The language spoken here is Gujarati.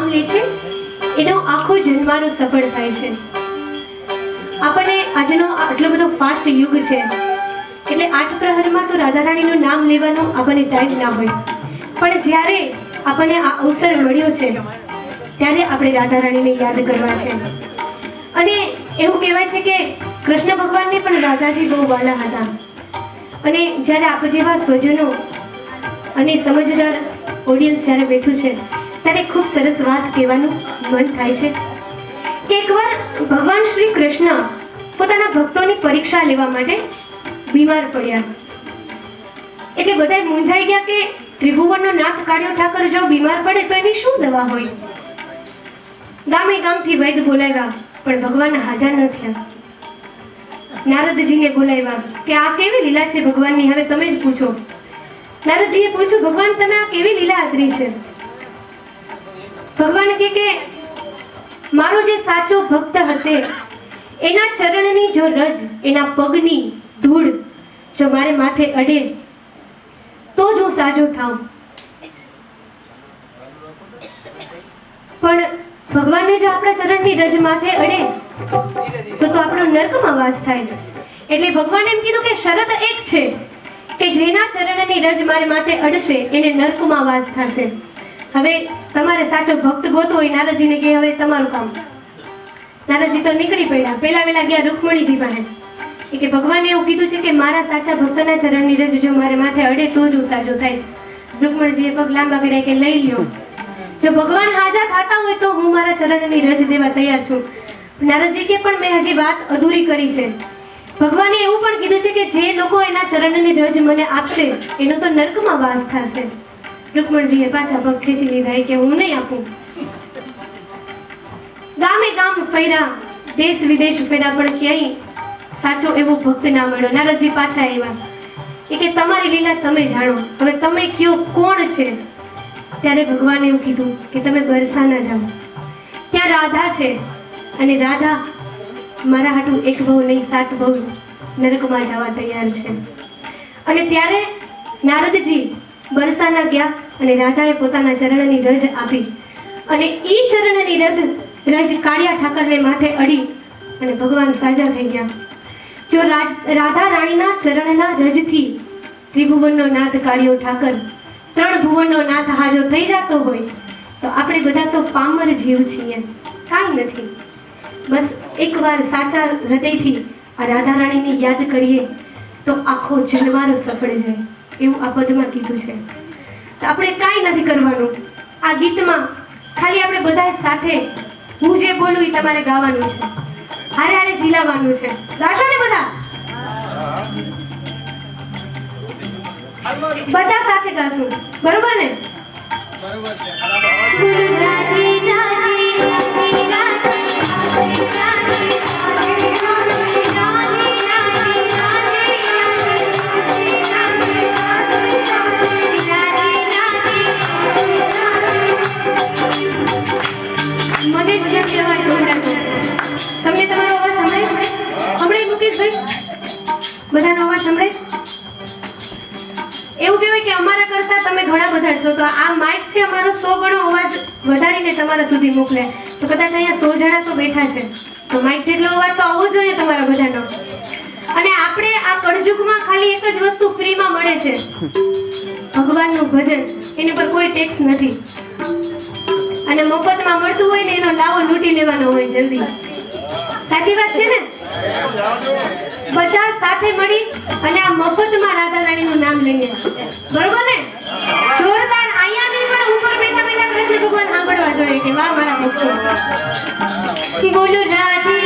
નામ લે છે એનો આખો જન્મારો સફળ થાય છે. આપણને આજનો આટલો બધો ફાસ્ટ યુગ છે એટલે 8 પ્રહરમાં તો રાધા રાણીનું નામ લેવાનો આપણને ટાઈમ ના હોય, પણ જ્યારે આપણને આ અવસર મળ્યો છે ત્યારે આપણે રાધા રાણીને યાદ કરવા છે. અને એવું કહેવાય છે કે કૃષ્ણ ભગવાનને પણ રાધાજી બહુ વાલા હતા. અને જ્યારે આપ જેવા સ્વજનો અને સમજદાર ઓડિયન્સ જ્યારે બેઠું છે ત્યારે ખૂબ સરસ વાત કહેવાનું મન થાય છે કે એકવાર ભગવાન શ્રી કૃષ્ણ પોતાના ભક્તોની પરીક્ષા લેવા માટે બીમાર પડ્યા. એટલે બધાય મૂંઝાઈ ગયા કે ત્રિભુવનનો નાથ કાળિયો ઠાકર જો બીમાર પડે તો એની શું દવા હોય. ગામે ગામથી વૈદ બોલાવ્યા પણ ભગવાન હાજર ન થયા. નારદજીને બોલાવ્યા કે આ કેવી લીલા છે ભગવાનની, હવે તમે જ પૂછો. નારદજીએ પૂછ્યું, ભગવાન તમે આ કેવી લીલા આદરી છે? ભગવાન કે મારો જે સાચો ભક્ત હશે એના ચરણની જો રજ, એના પગની ધૂળ જો મારે માથે અડે તો જ હું સાજો થાઉં. પણ ભગવાનને જો આપણા ચરણની રજ માથે અડે તો આપણો નર્કમાં વાસ થાય. એટલે ભગવાને એમ કીધું કે શરત એક છે કે જેના ચરણની રજ મારે માથે અડશે એને નર્કમાં વાસ થશે. હવે તમારે સાચો ભક્ત ગોતવો હોય. નારદજીને કહે હવે તમારું કામ. નારદજી તો નીકળી પડ્યા. પહેલા વેલા ગયા રૂકમણીજી પાસે. કે ભગવાને એવું કીધું છે કે મારા સાચા ભક્તના ચરણની રજ જો મારે માથે અડે તો જ હું સાજો થઈશ. રૂકમણીજીએ પગ લાંબા કર્યા કે લઈ લ્યો, જો ભગવાન હાજર થતા હોય તો હું મારા ચરણની રજ દેવા તૈયાર છું. નારદજી કે પણ મેં હજી વાત અધૂરી કરી છે. ભગવાને એવું પણ કીધું છે કે જે લોકો એના ચરણની રજ મને આપશે એનો તો નર્કમાં વાસ થશે. રૂકમણજીએ પાછા પગ ખેંચી લીધા કે હું નહીં આપું. ગામે ગામ ફર્યા, દેશ વિદેશ ફર્યા, પણ ક્યાંય સાચો એવો ભક્ત ના મળ્યો. નારદજી પાછા આવ્યા કે તમારી લીલા તમે જાણો, હવે તમે કયો કોણ છે? ત્યારે ભગવાને એવું કીધું કે તમે બરસાના જાઓ, ત્યાં રાધા છે અને રાધા મારા હાટું એક બહુ નહીં 7 બહુ નરકમાં જવા તૈયાર છે. અને ત્યારે નારદજી બરસાના ગયા અને રાધાએ પોતાના ચરણની રજ આપી અને ઈ ચરણની રજ કાળિયા ઠાકરને માથે અડી અને ભગવાન સાજા થઈ ગયા. જો રાધા રાણીના ચરણના રજથી ત્રિભુવનનો નાથ કાળિયો ઠાકર, 3 ભુવનનો નાથ હાજો થઈ જતો હોય તો આપણે બધા તો પામર જીવ છીએ, કાંઈ નથી. બસ એકવાર સાચા હૃદયથી આ રાધા રાણીને યાદ કરીએ તો આખો જન્મારો સફળ જાય એવું આ પદમાં કીધું છે. તો આપણે કાંઈ નથી કરવાનું. આ ગીતમાં ખાલી આપણે બધા સાથે હું જે બોલું એ તમારે ગાવાનું છે, હારે હારે ઝીલાવાનું છે. ગાશો ને બધા? બધા સાથે ગાશું, બરોબર ને? બોલો રાધે રાધે રાધે બધાનો અવાજ સંભળાય? એવું કહેવાય કે અમારા કરતા તમે ઘણા બધા છો, તો આ માઇક છે અમારો 100 ગણો અવાજ વધારીને તમારા સુધી મોકલે. તો કદાચ અહીંયા 100 જણા તો બેઠા છે, તો માઇક જેટલો અવાજ તો આવવો જોઈએ તમારા બધાનો. અને આપણે આ કળજુગમાં ખાલી એક જ વસ્તુ ફ્રીમાં મળે છે, ભગવાનનું ભજન. એની પર કોઈ ટેક્સ નથી અને મફતમાં મળતું હોય ને એનો લાવો લૂંટી લેવાનો હોય જલ્દી. સાચી વાત છે ને? બધા સાથે મળી અને આ મફતમાં રાધા રાણીનું નામ લઈએ, બરોબર ને? જોરદાર. અહીંયા નહીં પણ ઉપર બેઠા બેઠા કૃષ્ણ ભગવાન સાંભળવા જોઈએ કે વાહ મારા ભક્તો. બોલો રાધે